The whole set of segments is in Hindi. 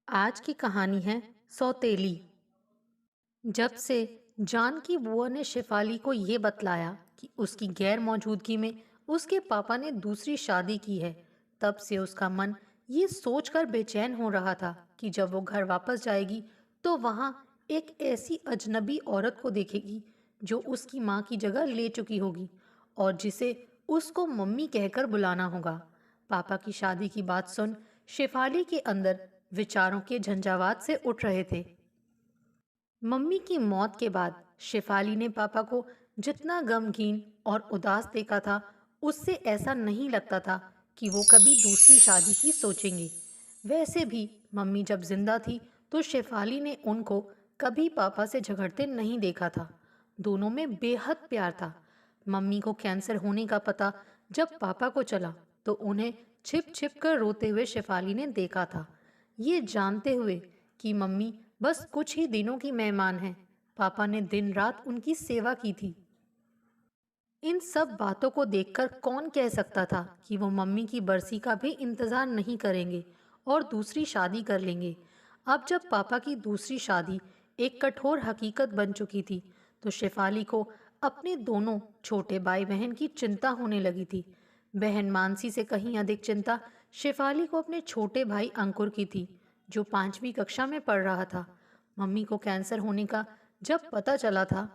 आज की कहानी है सौतेली। जब से जानकी बुआ ने शेफाली को ये बतलाया कि उसकी गैर मौजूदगी में उसके पापा ने दूसरी शादी की है, तब से उसका मन ये सोचकर बेचैन हो रहा था कि जब वो घर वापस जाएगी तो वहाँ एक ऐसी अजनबी औरत को देखेगी जो उसकी माँ की जगह ले चुकी होगी और जिसे उसको मम्मी कहकर बुलाना होगा। पापा की शादी की बात सुन शेफाली के अंदर विचारों के झंझावात से उठ रहे थे। मम्मी की मौत के बाद शेफाली ने पापा को जितना गमगीन और उदास देखा था, उससे ऐसा नहीं लगता था कि वो कभी दूसरी शादी की सोचेंगे। वैसे भी मम्मी जब जिंदा थी तो शेफाली ने उनको कभी पापा से झगड़ते नहीं देखा था। दोनों में बेहद प्यार था। मम्मी को कैंसर होने का पता जब पापा को चला तो उन्हें छिप छिप कर रोते हुए शेफाली ने देखा था। ये जानते हुए कि मम्मी बस कुछ ही दिनों की मेहमान है, पापा ने दिन रात उनकी सेवा की थी। इन सब बातों को देखकर कौन कह सकता था कि वो मम्मी की बरसी का भी इंतजार नहीं करेंगे और दूसरी शादी कर लेंगे। अब जब पापा की दूसरी शादी एक कठोर हकीकत बन चुकी थी तो शेफाली को अपने दोनों छोटे भाई बहन की चिंता होने लगी थी। बहन मानसी से कहीं अधिक चिंता शेफाली को अपने छोटे भाई अंकुर की थी, जो 5वीं कक्षा में पढ़ रहा था। मम्मी को कैंसर होने का जब पता चला था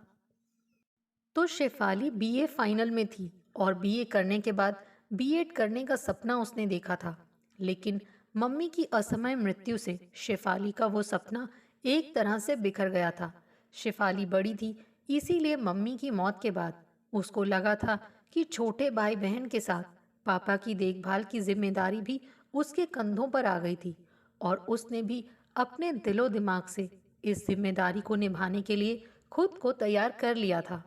तो शेफाली बीए फाइनल में थी और बीए करने के बाद बीएड करने का सपना उसने देखा था। लेकिन मम्मी की असमय मृत्यु से शेफाली का वो सपना एक तरह से बिखर गया था। शेफाली बड़ी थी, इसीलिए मम्मी की मौत के बाद उसको लगा था कि छोटे भाई बहन के साथ पापा की देखभाल की जिम्मेदारी भी उसके कंधों पर आ गई थी और उसने भी अपने दिलो दिमाग से इस जिम्मेदारी को निभाने के लिए खुद को तैयार कर लिया था।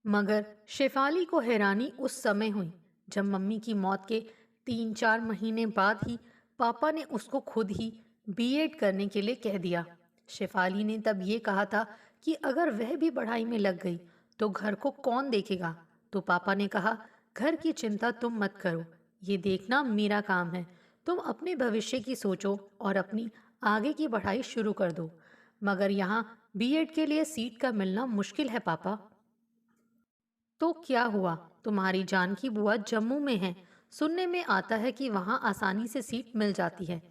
मगर शेफाली को हैरानी उस समय हुई जब मम्मी की मौत के 3-4 महीने बाद ही पापा ने उसको खुद ही बीएड करने के लिए कह दिया। शेफाली ने तब ये कहा था कि अगर वह भी पढ़ाई में लग गई तो घर को कौन देखेगा। तो पापा ने कहा, घर की चिंता तुम मत करो, ये देखना मेरा काम है। तुम अपने भविष्य की सोचो और अपनी आगे की पढ़ाई शुरू कर दो। मगर यहाँ बीएड के लिए सीट का मिलना मुश्किल है पापा। तो क्या हुआ? तुम्हारी जानकी बुआ जम्मू में है। सुनने में आता है कि वहाँ आसानी से सीट मिल जाती है।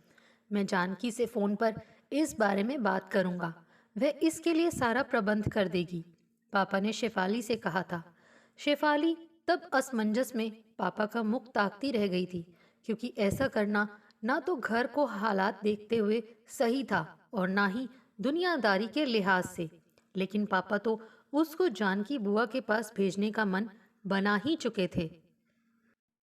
मैं जानकी से फोन पर इस बारे में बात करूंगा, वह इसके लिए सारा प्रबंध कर देगी, पापा ने शेफाली से कहा था। शेफाली तब असमंजस में पापा का मुख ताकती रह गई थी, क्योंकि ऐसा करना ना तो घर को हालात देखते हुए सही था और ना ही दुनियादारी के लिहाज से। लेकिन पापा तो उसको जानकी बुआ के पास भेजने का मन बना ही चुके थे।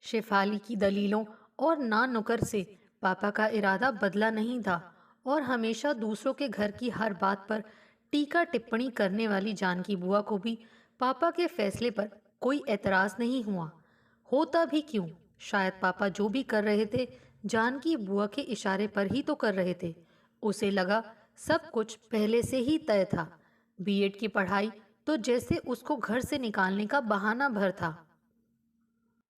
शेफाली की दलीलों और ना नुकर से पापा का इरादा बदला नहीं था और हमेशा दूसरों के घर की हर बात पर टीका टिप्पणी करने वाली जानकी बुआ को भी पापा के फैसले पर कोई एतराज नहीं हुआ। होता भी क्यों, शायद पापा जो भी कर रहे थे जानकी बुआ के इशारे पर ही तो कर रहे थे। उसे लगा सब कुछ पहले से ही तय था। बीएड की पढ़ाई तो जैसे उसको घर से निकालने का बहाना भर था।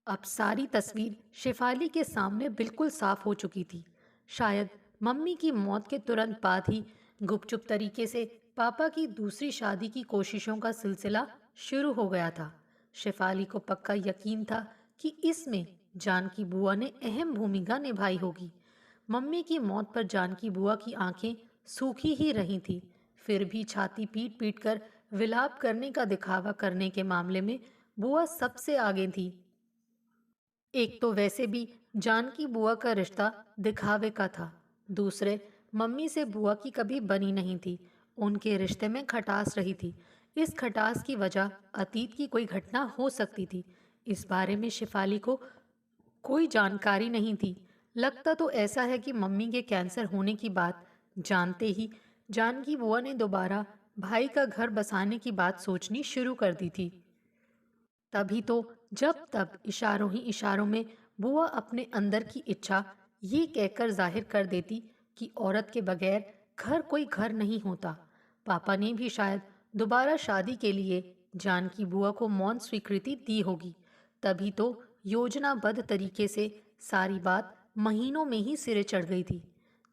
अब सारी तस्वीर शेफाली के सामने बिल्कुल साफ हो चुकी थी। शायद मम्मी की मौत के तुरंत बाद ही गुपचुप तरीके से पापा की दूसरी शादी की कोशिशों का सिलसिला शुरू हो गया था। शेफाली को पक्का यकीन था कि इसमें जानकी बुआ ने अहम भूमिका निभाई होगी। मम्मी की मौत पर जानकी बुआ की आंखें सूखी ही रही थी, फिर भी छाती पीट पीट कर विलाप करने का दिखावा करने के मामले में बुआ सबसे आगे थी। एक तो वैसे भी जानकी बुआ का रिश्ता दिखावे का था, दूसरे मम्मी से बुआ की कभी बनी नहीं थी। उनके रिश्ते में खटास रही थी। इस खटास की वजह अतीत की कोई घटना हो सकती थी। इस बारे में शेफाली को कोई जानकारी नहीं थी। लगता तो ऐसा है कि मम्मी के कैंसर होने की बात जानते ही जानकी बुआ ने दोबारा भाई का घर बसाने की बात सोचनी शुरू कर दी थी। तभी तो जब तब इशारों ही इशारों में बुआ अपने अंदर की इच्छा ये कहकर जाहिर कर देती कि औरत के बगैर घर कोई घर नहीं होता। पापा ने भी शायद दोबारा शादी के लिए जानकी बुआ को मौन स्वीकृति दी होगी। तभी तो योजनाबद्ध तरीके से सारी बात महीनों में ही सिरे चढ़ गई थी।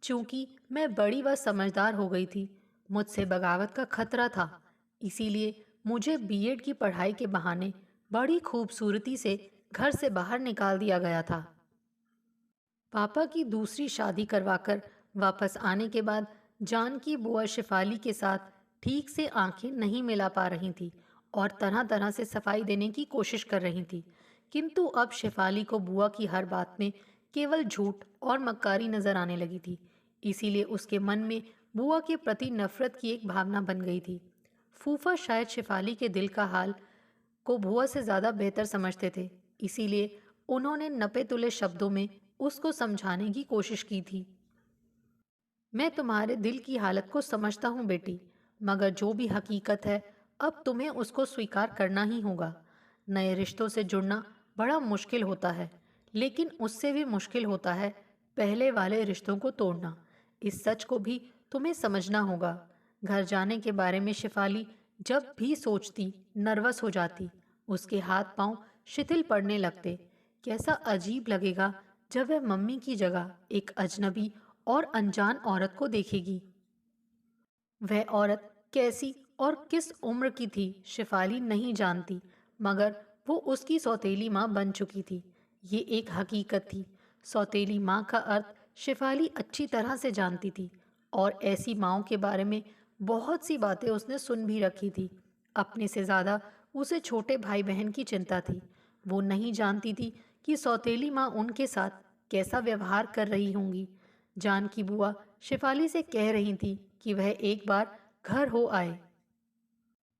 चूंकि मैं बड़ी व समझदार हो गई थी, मुझसे बगावत का खतरा था। इसीलिए मुझे बीएड की पढ़ाई के बहाने बड़ी खूबसूरती से घर से बाहर निकाल दिया गया था। पापा की दूसरी शादी करवाकर वापस आने के बाद जान की बुआ शिफाली के साथ ठीक से आंखें नहीं मिला पा रही थी और तरह तरह से सफाई देने की कोशिश कर रही थी। किंतु अब शिफाली को बुआ की हर बात में केवल झूठ और मक्कारी नजर आने लगी थी। इसीलिए उसके मन में बुआ के प्रति नफरत की एक भावना बन गई थी। फूफा शायद शिफाली के दिल का हाल को बुआ से ज्यादा बेहतर समझते थे। इसीलिए उन्होंने नपे तुले शब्दों में उसको समझाने की कोशिश की थी। मैं तुम्हारे दिल की हालत को समझता हूँ बेटी, मगर जो भी हकीकत है अब तुम्हें उसको स्वीकार करना ही होगा। नए रिश्तों से जुड़ना बड़ा मुश्किल होता है, लेकिन उससे भी मुश्किल होता है पहले वाले रिश्तों को तोड़ना। इस सच को भी तुम्हें समझना होगा। घर जाने के बारे में शिफाली जब भी सोचती नर्वस हो जाती। उसके हाथ पांव शिथिल पड़ने लगते। कैसा अजीब लगेगा जब वह मम्मी की जगह एक अजनबी और अनजान औरत को देखेगी। वह औरत कैसी और किस उम्र की थी शिफाली नहीं जानती, मगर वो उसकी सौतेली माँ बन चुकी थी। ये एक हकीकत थी। सौतेली माँ का अर्थ शिफाली अच्छी तरह से जानती थी और ऐसी माँओं के बारे में बहुत सी बातें उसने सुन भी रखी थी। अपने से ज़्यादा उसे छोटे भाई बहन की चिंता थी। वो नहीं जानती थी कि सौतेली माँ उनके साथ कैसा व्यवहार कर रही होंगी। जान की बुआ शिफाली से कह रही थी कि वह एक बार घर हो आए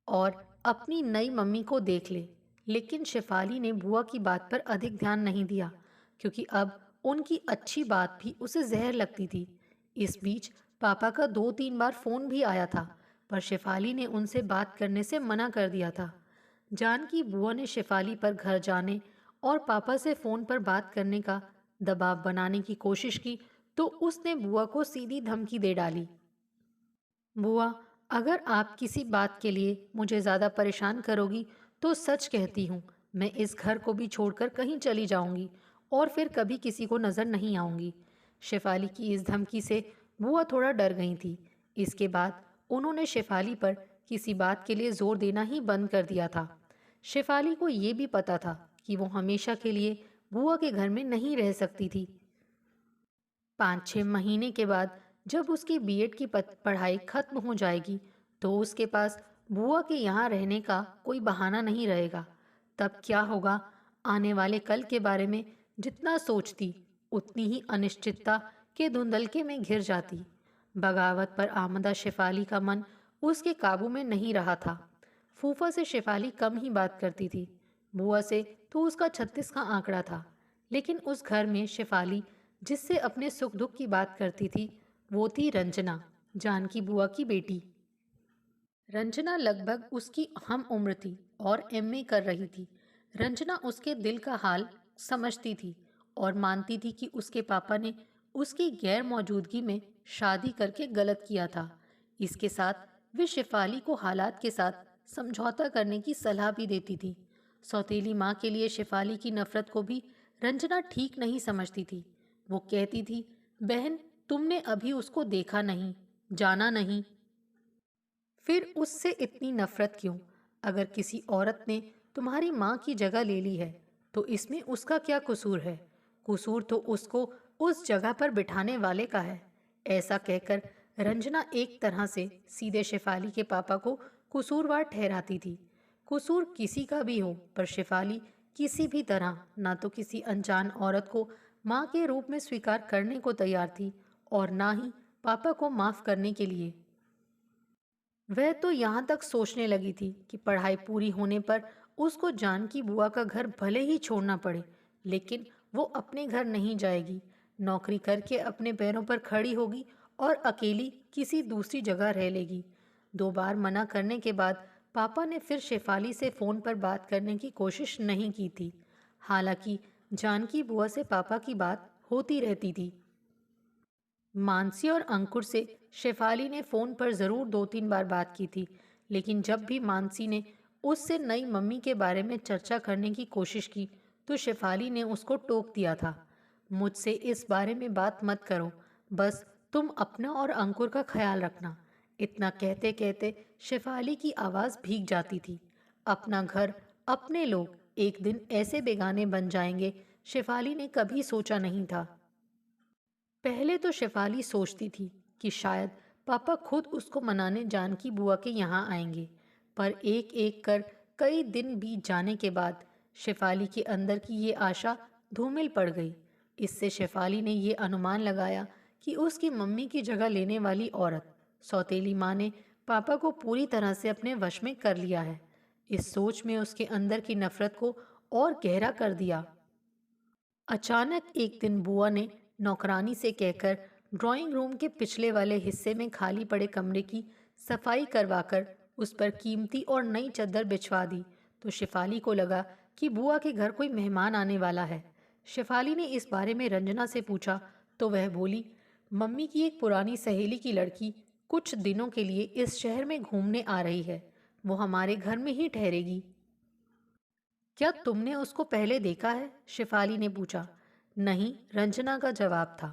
और अपनी नई मम्मी को देख ले, लेकिन शिफाली ने बुआ की बात पर अधिक ध्यान नहीं दिया, क्योंकि अब उनकी अच्छी बात भी उसे जहर लगती थी। इस बीच पापा का 2-3 बार फोन भी आया था, पर शिफाली ने उनसे बात करने से मना कर दिया था। जान की बुआ ने शिफाली पर घर जाने और पापा से फोन पर बात करने का दबाव बनाने की कोशिश की, तो उसने बुआ को सीधी धमकी दे डाली। बुआ, अगर आप किसी बात के लिए मुझे ज़्यादा परेशान करोगी तो सच कहती हूँ, मैं इस घर को भी छोड़कर कहीं चली जाऊंगी और फिर कभी किसी को नज़र नहीं आऊंगी। शेफाली की इस धमकी से बुआ थोड़ा डर गई थी। इसके बाद उन्होंने शेफाली पर किसी बात के लिए जोर देना ही बंद कर दिया था। शेफाली को ये भी पता था कि वो हमेशा के लिए बुआ के घर में नहीं रह सकती थी। 5-6 महीने के बाद जब उसकी बीएड की पढ़ाई खत्म हो जाएगी, तो उसके पास बुआ के यहाँ रहने का कोई बहाना नहीं रहेगा। तब क्या होगा, आने वाले कल के बारे में जितना सोचती उतनी ही अनिश्चितता के धुंधलके में घिर जाती। बगावत पर आमदा शेफाली का मन उसके काबू में नहीं रहा था। फूफा से शेफाली कम ही बात करती थी। बुआ से तो उसका 36 का आंकड़ा था। लेकिन उस घर में शेफाली जिससे अपने सुख दुख की बात करती थी, वो थी रंजना, जानकी बुआ की बेटी। रंजना लगभग उसकी हम उम्र थी और एमए कर रही थी। रंजना उसके दिल का हाल समझती थी और मानती थी कि उसके पापा ने उसकी गैर मौजूदगी में शादी करके गलत किया था। इसके साथ वे शिफाली को हालात के साथ समझौता करने की सलाह भी देती थी। सौतेली माँ के लिए शिफाली की नफरत को भी रंजना ठीक नहीं समझती थी। वो कहती थी, बहन, तुमने अभी उसको देखा नहीं, जाना नहीं, फिर उससे इतनी नफरत क्यों? अगर किसी औरत ने तुम्हारी माँ की जगह ले ली है, तो इसमें उसका क्या कसूर है? कसूर तो उसको उस जगह पर बिठाने वाले का है। ऐसा कहकर रंजना एक तरह से सीधे शेफाली के पापा को कसूरवार ठहराती थी। कसूर किसी का भी हो, पर शेफाली किसी भी तरह ना तो किसी अनजान औरत को माँ के रूप में स्वीकार करने को तैयार थी और ना ही पापा को माफ करने के लिए। वह तो यहाँ तक सोचने लगी थी कि पढ़ाई पूरी होने पर उसको जानकी बुआ का घर भले ही छोड़ना पड़े, लेकिन वो अपने घर नहीं जाएगी। नौकरी करके अपने पैरों पर खड़ी होगी और अकेली किसी दूसरी जगह रह लेगी। 2 बार मना करने के बाद पापा ने फिर शेफाली से फ़ोन पर बात करने की कोशिश नहीं की थी। हालांकि जानकी बुआ से पापा की बात होती रहती थी। मानसी और अंकुर से शेफाली ने फ़ोन पर ज़रूर 2-3 बार बात की थी, लेकिन जब भी मानसी ने उससे नई मम्मी के बारे में चर्चा करने की कोशिश की, तो शेफाली ने उसको टोक दिया था। मुझसे इस बारे में बात मत करो, बस तुम अपना और अंकुर का ख्याल रखना। इतना कहते कहते शेफाली की आवाज़ भीग जाती थी। अपना घर, अपने लोग एक दिन ऐसे बेगाने बन जाएंगे, शेफाली ने कभी सोचा नहीं था। पहले तो शेफाली सोचती थी कि शायद पापा खुद उसको मनाने जानकी बुआ के यहाँ आएंगे, पर एक एक कर कई दिन बीत जाने के बाद शेफाली के अंदर की ये आशा धूमिल पड़ गई। इससे शेफाली ने ये अनुमान लगाया कि उसकी मम्मी की जगह लेने वाली औरत, सौतेली माँ ने पापा को पूरी तरह से अपने वश में कर लिया है। इस सोच में उसके अंदर की नफरत को और गहरा कर दिया। अचानक एक दिन बुआ ने नौकरानी से कहकर ड्राइंग रूम के पिछले वाले हिस्से में खाली पड़े कमरे की सफाई करवाकर उस पर कीमती और नई चादर बिछवा दी, तो शेफाली को लगा कि बुआ के घर कोई मेहमान आने वाला है। शेफाली ने इस बारे में रंजना से पूछा तो वह बोली, मम्मी की एक पुरानी सहेली की लड़की कुछ दिनों के लिए इस शहर में घूमने आ रही है। वो हमारे घर में ही ठहरेगी। क्या तुमने उसको पहले देखा है? शेफाली ने पूछा। नहीं, रंजना का जवाब था।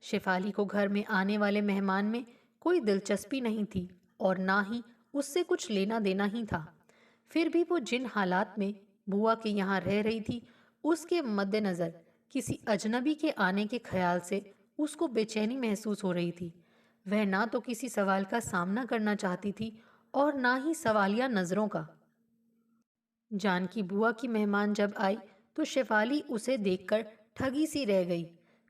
शेफाली को घर में आने वाले मेहमान में कोई दिलचस्पी नहीं थी और ना ही उससे कुछ लेना देना ही था। फिर भी वो जिन हालात में बुआ के यहाँ रह रही थी, उसके मद्देनज़र किसी अजनबी के आने के ख्याल से उसको बेचैनी महसूस हो रही थी। वह ना तो किसी सवाल का सामना करना चाहती थी और ना ही सवालिया नज़रों का। जानकी बुआ की मेहमान जब आई तो शेफाली उसे देखकर ठगी सी रह गई।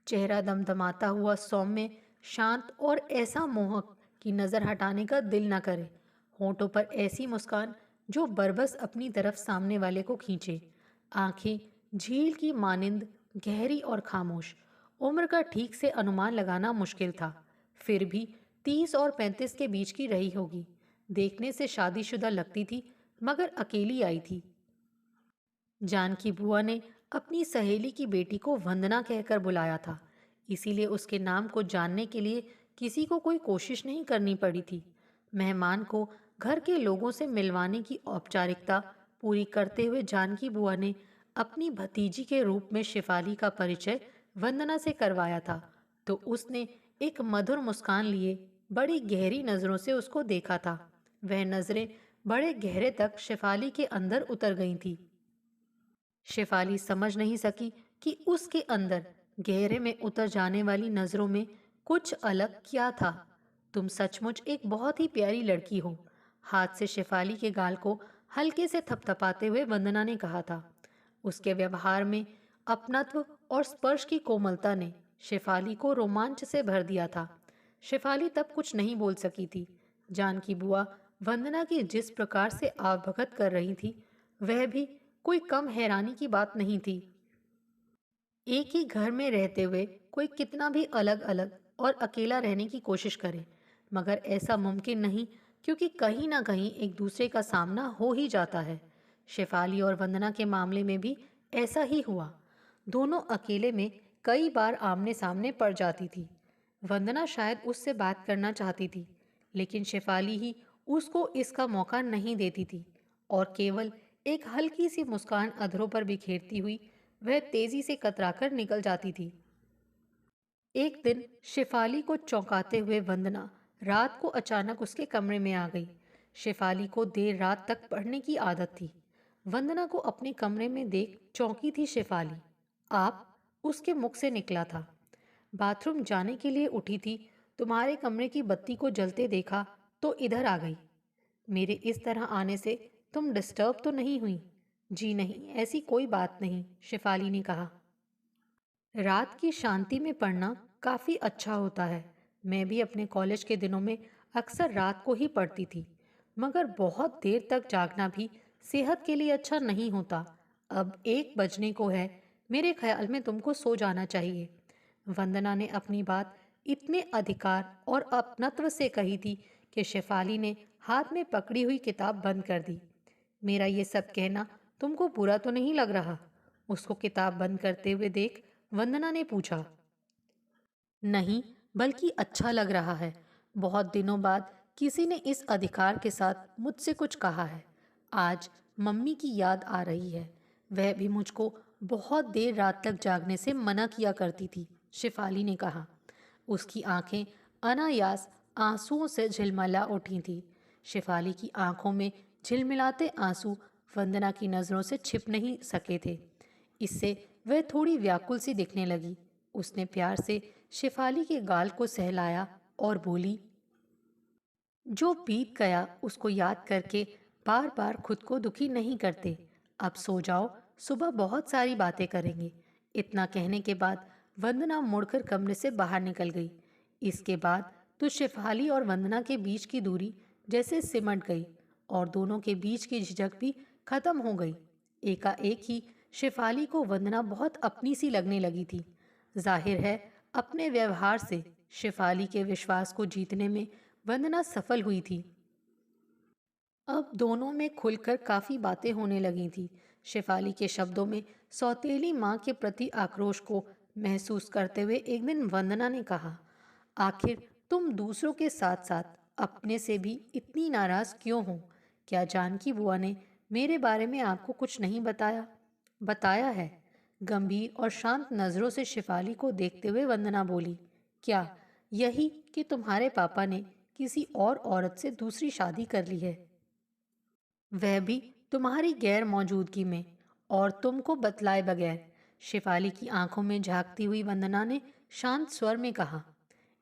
चेहरा दमदमाता हुआ, सौम्य, शांत और ऐसा मोहक कि नज़र हटाने का दिल न करे। होठों पर ऐसी मुस्कान जो बरबस अपनी तरफ सामने वाले को खींचे। आंखें झील की मानिंद गहरी और खामोश। उम्र का ठीक से अनुमान लगाना मुश्किल था, फिर भी 30 और 35 के बीच की रही होगी। देखने से शादीशुदा लगती थी, मगर अकेली आई थी। जानकी बुआ ने अपनी सहेली की बेटी को वंदना कहकर बुलाया था, इसीलिए उसके नाम को जानने के लिए किसी को कोई कोशिश नहीं करनी पड़ी थी। मेहमान को घर के लोगों से मिलवाने की औपचारिकता पूरी करते हुए जानकी बुआ ने अपनी भतीजी के रूप में शेफाली का परिचय वंदना से करवाया था, तो उसने एक मधुर मुस्कान लिए बड़ी गहरी नज़रों से उसको देखा था। वह नज़रें बड़े गहरे तक शेफाली के अंदर उतर गई थी। शेफाली समझ नहीं सकी कि उसके अंदर गहरे में उतर जाने वाली नजरों में कुछ अलग क्या था। तुम सचमुच एक बहुत ही प्यारी लड़की हो। हाथ से शेफाली के गाल को हल्के से थपथपाते हुए वंदना ने कहा था। उसके व्यवहार में अपनत्व और स्पर्श की कोमलता ने शेफाली को रोमांच से भर दिया था। शेफाली तब कुछ नहीं बोल सकी थी। जानकी बुआ वंदना की जिस प्रकार से आवभगत कर रही थी, वह भी कोई कम हैरानी की बात नहीं थी। एक ही घर में रहते हुए कोई कितना भी अलग अलग और अकेला रहने की कोशिश करे, मगर ऐसा मुमकिन नहीं, क्योंकि कहीं ना कहीं एक दूसरे का सामना हो ही जाता है। शेफाली और वंदना के मामले में भी ऐसा ही हुआ। दोनों अकेले में कई बार आमने सामने पड़ जाती थी। वंदना शायद उससे बात करना चाहती थी, लेकिन शेफाली ही उसको इसका मौका नहीं देती थी और केवल एक हल्की सी मुस्कान अधरों पर बिखेरती हुई वह तेजी से कतराकर निकल जाती थी। एक दिन शेफाली को चौंकाते हुए वंदना रात को अचानक उसके कमरे में आ गई। शेफाली को देर रात तक पढ़ने की आदत थी। वंदना को अपने कमरे में देख चौंकी थी शेफाली। आप, उसके मुख से निकला था। बाथरूम जाने के लिए उठी थी, तुम्हारे कमरे की बत्ती को जलते देखा तो इधर आ गई। मेरे इस तरह आने से तुम डिस्टर्ब तो नहीं हुई? जी नहीं, ऐसी कोई बात नहीं, शेफाली ने कहा। रात की शांति में पढ़ना काफ़ी अच्छा होता है। मैं भी अपने कॉलेज के दिनों में अक्सर रात को ही पढ़ती थी, मगर बहुत देर तक जागना भी सेहत के लिए अच्छा नहीं होता। अब 1 बजने को है, मेरे ख्याल में तुमको सो जाना चाहिए। वंदना ने अपनी बात इतने अधिकार और अपनत्व से कही थी कि शेफाली ने हाथ में पकड़ी हुई किताब बंद कर दी। मेरा ये सब कहना तुमको बुरा तो नहीं लग रहा? उसको किताब बंद करते हुए देख वंदना ने पूछा। नहीं, बल्कि अच्छा लग रहा है। बहुत दिनों बाद किसी ने इस अधिकार के साथ मुझसे कुछ कहा है। आज मम्मी की याद आ रही है। वह भी मुझको बहुत देर रात तक जागने से मना किया करती थी, शेफाली ने कहा। उसकी आंखें अनायास आंसुओं से झिलमिला उठी थी। शेफाली की आंखों में झिलमिलाते आंसू वंदना की नजरों से छिप नहीं सके थे। इससे वह थोड़ी व्याकुल सी दिखने लगी। उसने प्यार से शेफाली के गाल को सहलाया और बोली, जो बीत गया उसको याद करके बार बार खुद को दुखी नहीं करते। अब सो जाओ, सुबह बहुत सारी बातें करेंगे। इतना कहने के बाद वंदना मुड़कर कमरे से बाहर निकल गई। इसके बाद तो शेफाली और वंदना के बीच की दूरी जैसे सिमट गई और दोनों के बीच की झिझक भी खत्म हो गई। एकाएक ही शेफाली को वंदना बहुत अपनी सी लगने लगी थी। जाहिर है अपने व्यवहार से शेफाली के विश्वास को जीतने में वंदना सफल हुई थी। अब दोनों में खुलकर काफी बातें होने लगी थी। शेफाली के शब्दों में सौतेली माँ के प्रति आक्रोश को महसूस करते हुए एक दिन वंदना ने कहा, आखिर तुम दूसरों के साथ साथ अपने से भी इतनी नाराज क्यों हो? क्या जानकी बुआ ने मेरे बारे में आपको कुछ नहीं बताया? बताया है। गंभीर और शांत नजरों से शेफाली को देखते हुए वंदना बोली, क्या यही कि तुम्हारे पापा ने किसी और औरत से दूसरी शादी कर ली है, वह भी तुम्हारी गैर मौजूदगी में, और तुमको बतलाए बगैर? शेफाली की आंखों में झांकती हुई वंदना ने शांत स्वर में कहा,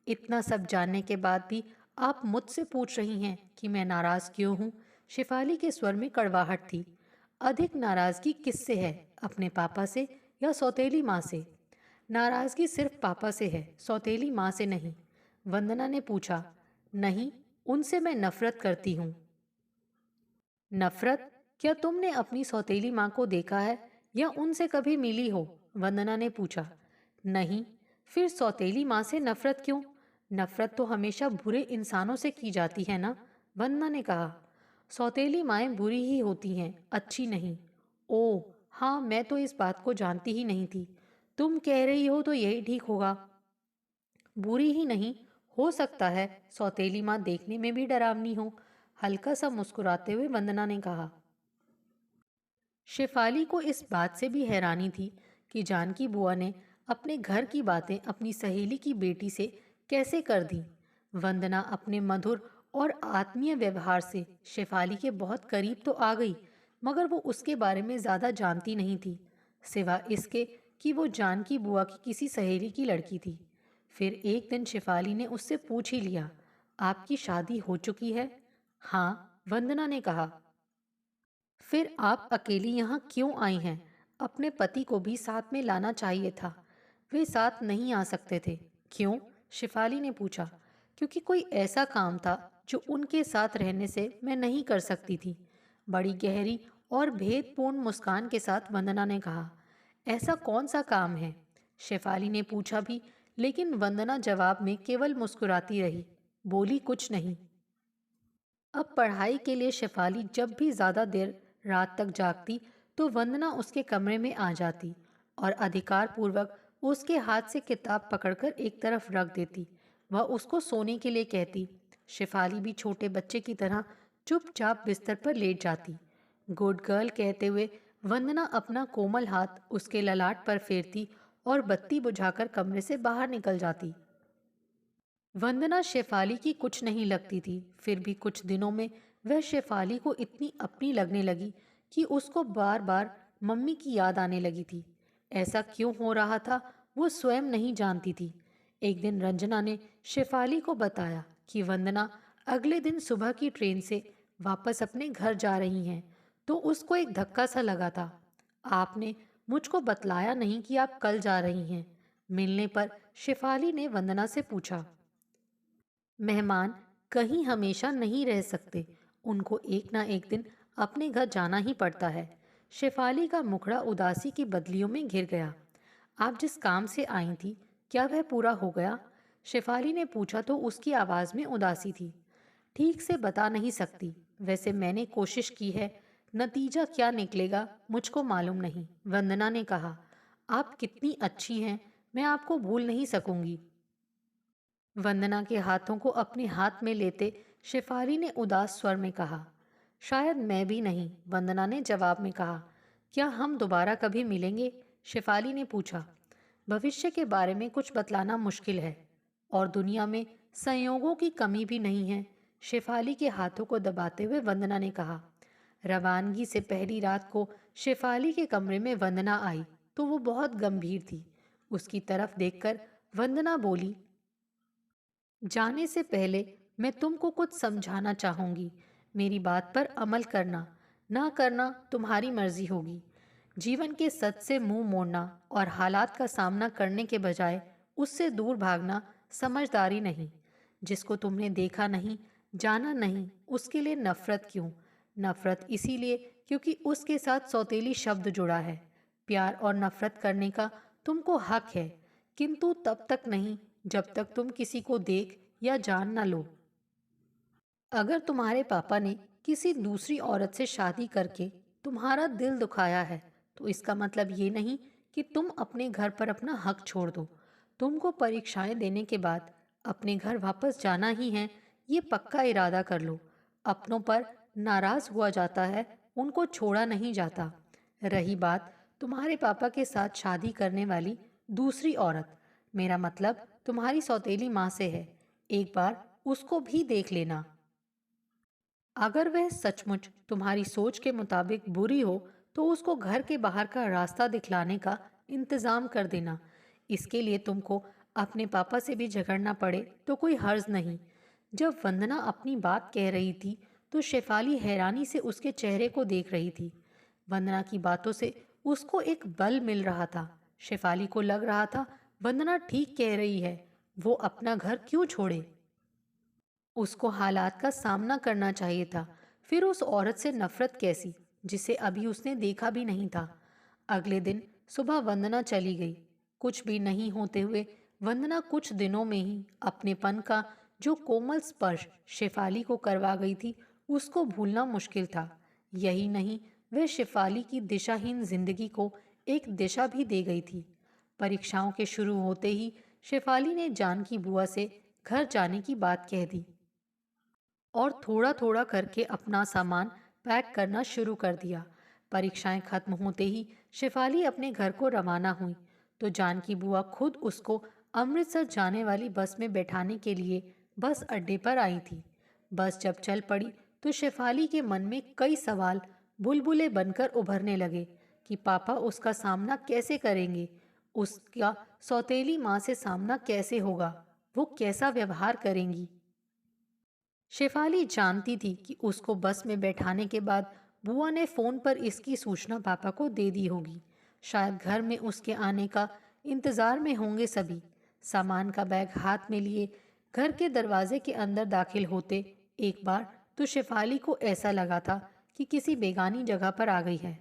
इतना सब जानने के बाद भी आप मुझसे पूछ रही हैं कि मैं नाराज क्यों हूँ? शेफाली के स्वर में कड़वाहट थी। अधिक नाराजगी किससे है, अपने पापा से या सौतेली माँ से? नाराजगी सिर्फ पापा से है, सौतेली माँ से नहीं। वंदना ने पूछा। नहीं, उनसे मैं नफरत करती हूँ। नफरत? क्या तुमने अपनी सौतेली माँ को देखा है या उनसे कभी मिली हो? वंदना ने पूछा। नहीं। फिर सौतेली माँ से नफरत क्यों? नफरत तो हमेशा बुरे इंसानों से की जाती है ना? वंदना ने कहा। सौतेली माएँ बुरी ही होती हैं, अच्छी नहीं। ओह हाँ, मैं तो इस बात को जानती ही नहीं थी। तुम कह रही हो तो यही ठीक होगा। बुरी ही नहीं, हो सकता है सौतेली माँ देखने में भी डरावनी हो। हल्का सा मुस्कुराते हुए वंदना ने कहा। शेफाली को इस बात से भी हैरानी थी कि जानकी बुआ ने अपने घर की बातें अपनी सहेली की बेटी से कैसे कर दी। वंदना अपने मधुर और आत्मीय व्यवहार से शेफाली के बहुत करीब तो आ गई, मगर वो उसके बारे में ज्यादा जानती नहीं थी, सिवा इसके कि वो जानकी बुआ की किसी सहेली की लड़की थी। फिर एक दिन शेफाली ने उससे पूछ ही लिया, आपकी शादी हो चुकी है? हाँ, वंदना ने कहा। फिर आप अकेली यहाँ क्यों आई हैं? अपने पति को भी साथ में लाना चाहिए था। वे साथ नहीं आ सकते थे। क्यों? शिफाली ने पूछा। क्योंकि कोई ऐसा काम था जो उनके साथ रहने से मैं नहीं कर सकती थी। बड़ी गहरी और भेदपूर्ण मुस्कान के साथ वंदना ने कहा। ऐसा कौन सा काम है? शेफाली ने पूछा भी, लेकिन वंदना जवाब में केवल मुस्कुराती रही, बोली कुछ नहीं। अब पढ़ाई के लिए शेफाली जब भी ज्यादा देर रात तक जागती तो वंदना उसके कमरे में आ जाती और अधिकार पूर्वक उसके हाथ से किताब पकड़कर एक तरफ रख देती। वह उसको सोने के लिए कहती। शेफाली भी छोटे बच्चे की तरह चुपचाप बिस्तर पर लेट जाती। गुड गर्ल कहते हुए वंदना अपना कोमल हाथ उसके ललाट पर फेरती और बत्ती बुझाकर कमरे से बाहर निकल जाती। वंदना शेफाली की कुछ नहीं लगती थी, फिर भी कुछ दिनों में वह शेफाली को इतनी अपनी लगने लगी कि उसको बार बार मम्मी की याद आने लगी थी। ऐसा क्यों हो रहा था वो स्वयं नहीं जानती थी। एक दिन रंजना ने शेफाली को बताया कि वंदना अगले दिन सुबह की ट्रेन से वापस अपने घर जा रही हैं, तो उसको एक धक्का सा लगा था। आपने मुझको बतलाया नहीं कि आप कल जा रही हैं। मिलने पर शेफाली ने वंदना से पूछा। मेहमान कहीं हमेशा नहीं रह सकते, उनको एक ना एक दिन अपने घर जाना ही पड़ता है। शेफाली का मुखड़ा उदासी की बदलियों में घिर गया। आप जिस काम से आई थी, क्या वह पूरा हो गया? शेफाली ने पूछा तो उसकी आवाज में उदासी थी। ठीक से बता नहीं सकती, वैसे मैंने कोशिश की है। नतीजा क्या निकलेगा मुझको मालूम नहीं, वंदना ने कहा। आप कितनी अच्छी हैं, मैं आपको भूल नहीं सकूंगी। वंदना के हाथों को अपने हाथ में लेते शेफाली ने उदास स्वर में कहा। शायद मैं भी नहीं, वंदना ने जवाब में कहा। क्या हम दोबारा कभी मिलेंगे? शेफाली ने पूछा। भविष्य के बारे में कुछ बतलाना मुश्किल है, और दुनिया में संयोगों की कमी भी नहीं है, शेफाली के हाथों को दबाते हुए वंदना ने कहा। रवानगी से पहली रात को शेफाली के कमरे में वंदना आई तो वो बहुत गंभीर थी। उसकी तरफ देखकर वंदना बोली, जाने से पहले मैं तुमको कुछ समझाना चाहूंगी। मेरी बात पर अमल करना, ना करना तुम्हारी मर्जी होगी। जीवन के सच से मुंह मोड़ना और हालात का सामना करने के बजाय उससे दूर भागना समझदारी नहीं। जिसको तुमने देखा नहीं, जाना नहीं, उसके लिए नफरत क्यों? नफरत इसीलिए क्योंकि उसके साथ सौतेली शब्द जुड़ा है। प्यार और नफरत करने का तुमको हक है, किंतु तब तक नहीं जब तक तुम किसी को देख या जान न लो। अगर तुम्हारे पापा ने किसी दूसरी औरत से शादी करके तुम्हारा दिल दुखाया है, तो इसका मतलब ये नहीं कि तुम अपने घर पर अपना हक छोड़ दो। तुमको परीक्षाएं देने के बाद अपने घर वापस जाना ही है, ये पक्का इरादा कर लो। अपनों पर नाराज हुआ जाता है, उनको छोड़ा नहीं जाता। रही बात तुम्हारे पापा के साथ शादी करने वाली दूसरी औरत, मेरा मतलब तुम्हारी सौतेली माँ से है। एक बार उसको भी देख लेना। अगर वह सचमुच तुम्हारी सोच के मुताबिक बुरी हो तो उसको घर के बाहर का रास्ता दिखलाने का इंतजाम कर देना। इसके लिए तुमको अपने पापा से भी झगड़ना पड़े तो कोई हर्ज नहीं। जब वंदना अपनी बात कह रही थी तो शेफाली हैरानी से उसके चेहरे को देख रही थी। वंदना की बातों से उसको एक बल मिल रहा था। शेफाली को लग रहा था वंदना ठीक कह रही है, वो अपना घर क्यों छोड़े। उसको हालात का सामना करना चाहिए था। फिर उस औरत से नफरत कैसी, जिसे अभी उसने देखा भी नहीं था। अगले दिन सुबह वंदना चली गई। कुछ भी नहीं होते हुए वंदना कुछ दिनों में ही अपनेपन का जो कोमल स्पर्श शेफाली को करवा गई थी, उसको भूलना मुश्किल था। यही नहीं, वह शेफाली की दिशाहीन जिंदगी को एक दिशा भी दे गई थी। परीक्षाओं के शुरू होते ही शेफाली ने जानकी बुआ से घर जाने की बात कह दी और थोड़ा थोड़ा करके अपना सामान पैक करना शुरू कर दिया। परीक्षाएं खत्म होते ही शेफाली अपने घर को रवाना हुई तो जानकी बुआ खुद उसको अमृतसर जाने वाली बस में बैठाने के लिए बस अड्डे पर आई थी। बस जब चल पड़ी तो शेफाली के मन में कई सवाल बुलबुले बनकर उभरने लगे कि पापा उसका सामना कैसे करेंगे, उसका सौतेली माँ से सामना कैसे होगा, वो कैसा व्यवहार करेंगी। शेफाली जानती थी कि उसको बस में बैठाने के बाद बुआ ने फ़ोन पर इसकी सूचना पापा को दे दी होगी। शायद घर में उसके आने का इंतज़ार में होंगे सभी। सामान का बैग हाथ में लिए घर के दरवाजे के अंदर दाखिल होते एक बार तो शेफाली को ऐसा लगा था कि किसी बेगानी जगह पर आ गई है।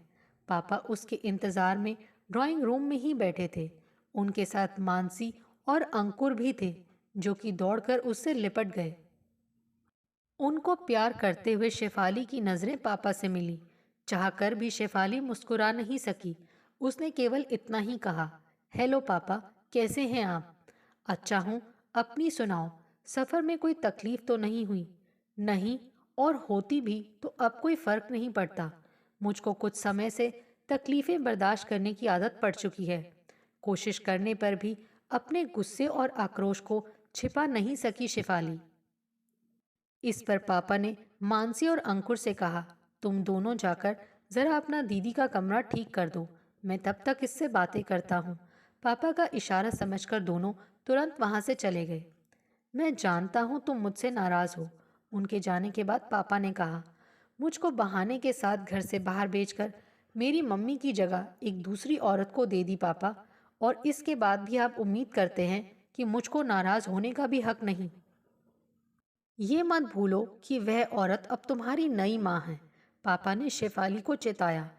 पापा उसके इंतज़ार में ड्राइंग रूम में ही बैठे थे। उनके साथ मानसी और अंकुर भी थे, जो कि दौड़कर उससे लिपट गए। उनको प्यार करते हुए शेफाली की नज़रें पापा से मिली। चाहकर भी शेफाली मुस्कुरा नहीं सकी। उसने केवल इतना ही कहा, हेलो पापा, कैसे हैं आप? अच्छा हूँ, अपनी सुनाओ। सफ़र में कोई तकलीफ तो नहीं हुई? नहीं, और होती भी तो अब कोई फ़र्क नहीं पड़ता। मुझको कुछ समय से तकलीफ़ें बर्दाश्त करने की आदत पड़ चुकी है। कोशिश करने पर भी अपने गुस्से और आक्रोश को छिपा नहीं सकी शेफाली। इस पर पापा ने मानसी और अंकुर से कहा, तुम दोनों जाकर जरा अपना दीदी का कमरा ठीक कर दो, मैं तब तक इससे बातें करता हूँ। पापा का इशारा समझकर दोनों तुरंत वहाँ से चले गए। मैं जानता हूँ तुम मुझसे नाराज़ हो, उनके जाने के बाद पापा ने कहा। मुझको बहाने के साथ घर से बाहर भेजकर मेरी मम्मी की जगह एक दूसरी औरत को दे दी पापा, और इसके बाद भी आप उम्मीद करते हैं कि मुझको नाराज़ होने का भी हक नहीं। ये मत भूलो कि वह औरत अब तुम्हारी नई माँ है, पापा ने शेफाली को चेताया।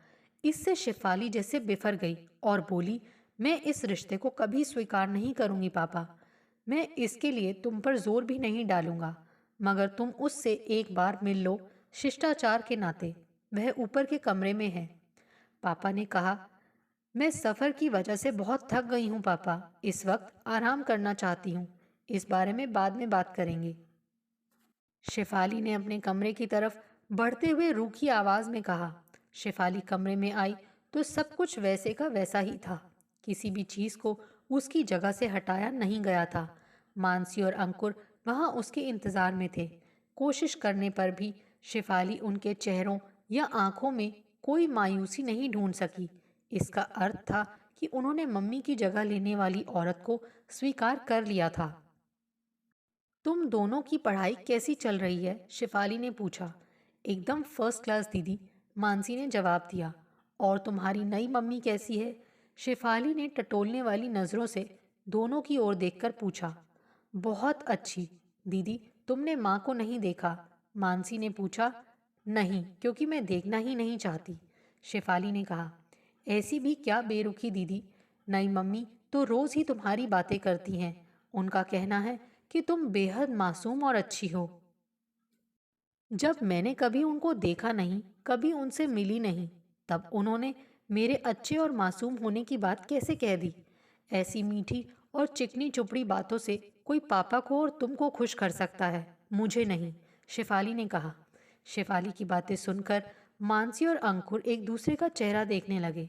इससे शेफाली जैसे बिफर गई और बोली, मैं इस रिश्ते को कभी स्वीकार नहीं करूंगी पापा। मैं इसके लिए तुम पर जोर भी नहीं डालूंगा, मगर तुम उससे एक बार मिल लो, शिष्टाचार के नाते। वह ऊपर के कमरे में है। पापा ने कहा, मैं सफ़र की वजह से बहुत थक गई हूँ पापा, इस वक्त आराम करना चाहती हूँ। इस बारे में बाद में बात करेंगे। शेफाली ने अपने कमरे की तरफ बढ़ते हुए रूखी आवाज में कहा। शेफाली कमरे में आई तो सब कुछ वैसे का वैसा ही था। किसी भी चीज को उसकी जगह से हटाया नहीं गया था। मानसी और अंकुर वहां उसके इंतजार में थे। कोशिश करने पर भी शेफाली उनके चेहरों या आंखों में कोई मायूसी नहीं ढूंढ सकी। इसका अर्थ था कि उन्होंने मम्मी की जगह लेने वाली औरत को स्वीकार कर लिया था। तुम दोनों की पढ़ाई कैसी चल रही है? शेफाली ने पूछा। एकदम फर्स्ट क्लास दीदी, मानसी ने जवाब दिया। और तुम्हारी नई मम्मी कैसी है? शेफाली ने टटोलने वाली नज़रों से दोनों की ओर देखकर पूछा। बहुत अच्छी दीदी। तुमने माँ को नहीं देखा? मानसी ने पूछा। नहीं, क्योंकि मैं देखना ही नहीं चाहती, शेफाली ने कहा। ऐसी भी क्या बेरुखी दीदी, नई मम्मी तो रोज़ ही तुम्हारी बातें करती हैं। उनका कहना है कि तुम बेहद मासूम और अच्छी हो। जब मैंने कभी उनको देखा नहीं, कभी उनसे मिली नहीं, तब उन्होंने मेरे अच्छे और मासूम होने की बात कैसे कह दी? ऐसी मीठी और चिकनी चुपड़ी बातों से कोई पापा को और तुमको खुश कर सकता है, मुझे नहीं, शेफाली ने कहा। शेफाली की बातें सुनकर मानसी और अंकुर एक दूसरे का चेहरा देखने लगे।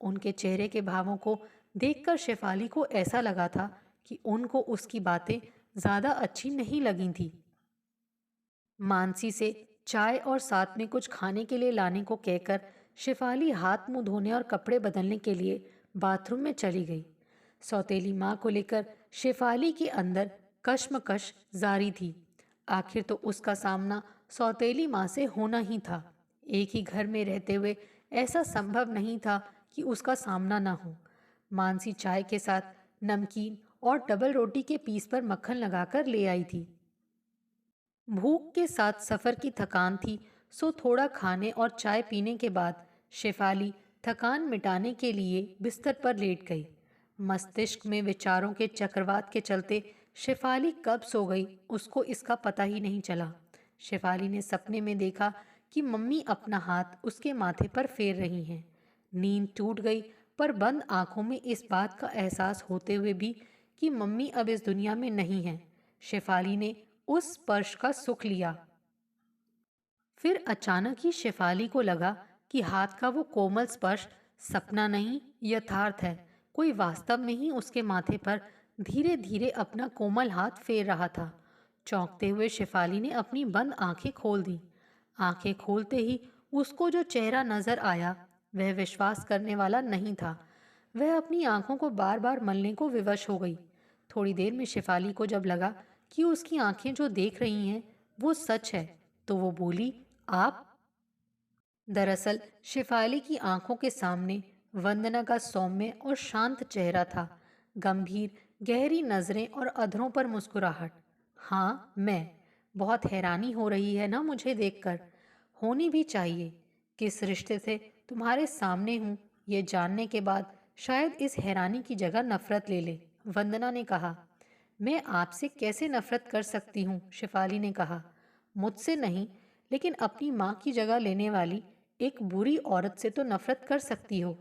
उनके चेहरे के भावों को देखकर शेफाली को ऐसा लगा था कि उनको उसकी बातें ज्यादा अच्छी नहीं लगी थी। मानसी से चाय और साथ में कुछ खाने के लिए लाने को कहकर शेफाली हाथ मुंह धोने और कपड़े बदलने के लिए बाथरूम में चली गई। सौतेली माँ को लेकर शेफाली के अंदर कश्मकश जारी थी। आखिर तो उसका सामना सौतेली माँ से होना ही था। एक ही घर में रहते हुए ऐसा संभव नहीं था कि उसका सामना ना हो। मानसी चाय के साथ नमकीन और डबल रोटी के पीस पर मक्खन लगाकर ले आई थी। भूख के साथ सफ़र की थकान थी, सो थोड़ा खाने और चाय पीने के बाद शेफाली थकान मिटाने के लिए बिस्तर पर लेट गई। मस्तिष्क में विचारों के चक्रवात के चलते शेफाली कब सो गई, उसको इसका पता ही नहीं चला। शेफाली ने सपने में देखा कि मम्मी अपना हाथ उसके माथे पर फेर रही हैं। नींद टूट गई, पर बंद आंखों में इस बात का एहसास होते हुए भी कि मम्मी अब इस दुनिया में नहीं है, शेफाली ने उस स्पर्श का सुख लिया। फिर अचानक ही शेफाली को लगा कि हाथ का वो कोमल स्पर्श सपना नहीं, यथार्थ है। कोई वास्तव में ही उसके माथे पर धीरे धीरे अपना कोमल हाथ फेर रहा था। चौंकते हुए शेफाली ने अपनी बंद आंखें खोल दी। आंखें खोलते ही उसको जो चेहरा नजर आया वह विश्वास करने वाला नहीं था। वह अपनी आंखों को बार बार मलने को विवश हो गई। थोड़ी देर में शेफाली को जब लगा कि उसकी आंखें जो देख रही हैं वो सच है, तो वो बोली, आप? दरअसल शेफाली की आंखों के सामने वंदना का सौम्य और शांत चेहरा था। गंभीर गहरी नजरें और अधरों पर मुस्कुराहट। हाँ, मैं। बहुत हैरानी हो रही है ना मुझे देखकर? होनी भी चाहिए। किस रिश्ते से तुम्हारे सामने हूँ ये जानने के बाद शायद इस हैरानी की जगह नफरत ले ले, वंदना ने कहा। मैं आपसे कैसे नफरत कर सकती हूँ, शेफाली ने कहा। मुझसे नहीं, लेकिन अपनी माँ की जगह लेने वाली एक बुरी औरत से तो नफरत कर सकती हो।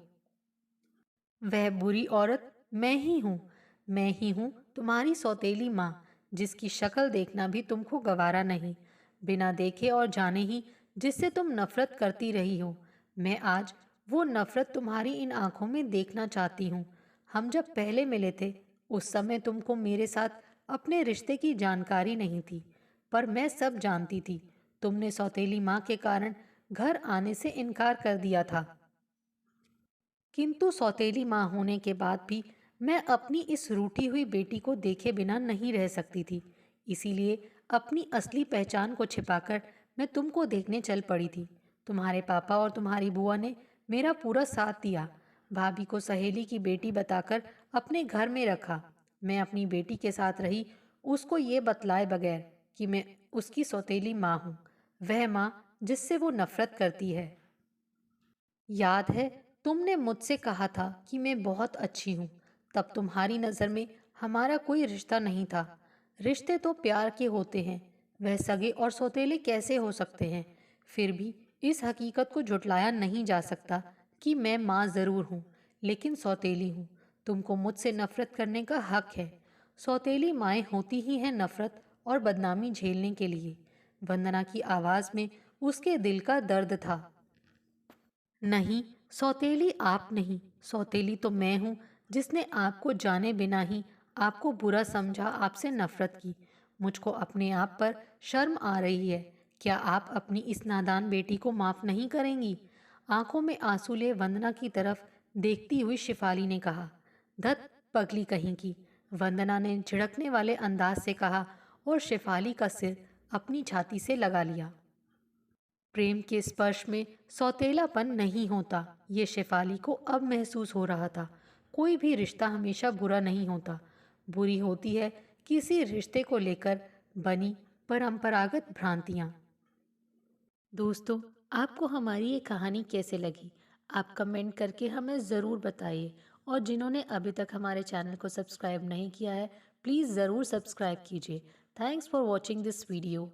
वह बुरी औरत मैं ही हूँ। मैं ही हूँ तुम्हारी सौतेली माँ, जिसकी शक्ल देखना भी तुमको गवारा नहीं, बिना देखे और जाने ही जिससे तुम नफरत करती रही हो। मैं आज वो नफरत तुम्हारी इन आंखों में देखना चाहती हूँ। हम जब पहले मिले थे उस समय तुमको मेरे साथ अपने रिश्ते की जानकारी नहीं थी, पर मैं सब जानती थी। तुमने सौतेली माँ के कारण घर आने से इनकार कर दिया था, किंतु सौतेली माँ होने के बाद भी मैं अपनी इस रूठी हुई बेटी को देखे बिना नहीं रह सकती थी। इसीलिए अपनी असली पहचान को छिपाकर मैं तुमको देखने चल पड़ी थी। तुम्हारे पापा और तुम्हारी बुआ ने मेरा पूरा साथ दिया। भाभी को सहेली की बेटी बताकर अपने घर में रखा। मैं अपनी बेटी के साथ रही, उसको ये बतलाए बगैर कि मैं उसकी सौतेली माँ हूँ, वह माँ जिससे वो नफरत करती है। याद है, तुमने मुझसे कहा था कि मैं बहुत अच्छी हूँ। तब तुम्हारी नज़र में हमारा कोई रिश्ता नहीं था। रिश्ते तो प्यार के होते हैं, वह सगे और सौतेले कैसे हो सकते हैं? फिर भी इस हकीकत को झुटलाया नहीं जा सकता कि मैं माँ ज़रूर हूँ, लेकिन सौतेली हूँ। तुमको मुझसे नफरत करने का हक है। सौतेली माएँ होती ही हैं नफरत और बदनामी झेलने के लिए। वंदना की आवाज़ में उसके दिल का दर्द था। नहीं, सौतेली आप नहीं, सौतेली तो मैं हूँ, जिसने आपको जाने बिना ही आपको बुरा समझा, आपसे नफरत की। मुझको अपने आप पर शर्म आ रही है। क्या आप अपनी इस नादान बेटी को माफ नहीं करेंगी? आंखों में आंसू ले वंदना की तरफ देखती हुई शिफाली ने कहा। धत पगली कहीं की, वंदना ने झिड़कने वाले अंदाज से कहा और शिफाली का सिर अपनी छाती से लगा लिया। प्रेम के स्पर्श में सौतेलापन नहीं होता, ये शेफाली को अब महसूस हो रहा था। कोई भी रिश्ता हमेशा बुरा नहीं होता। बुरी होती है किसी रिश्ते को लेकर बनी परंपरागत भ्रांतियाँ। दोस्तों, आपको हमारी ये कहानी कैसे लगी? आप कमेंट करके हमें ज़रूर बताइए। और जिन्होंने अभी तक हमारे चैनल को सब्सक्राइब नहीं किया है, प्लीज़ ज़रूर सब्सक्राइब कीजिए। Thanks for watching this video.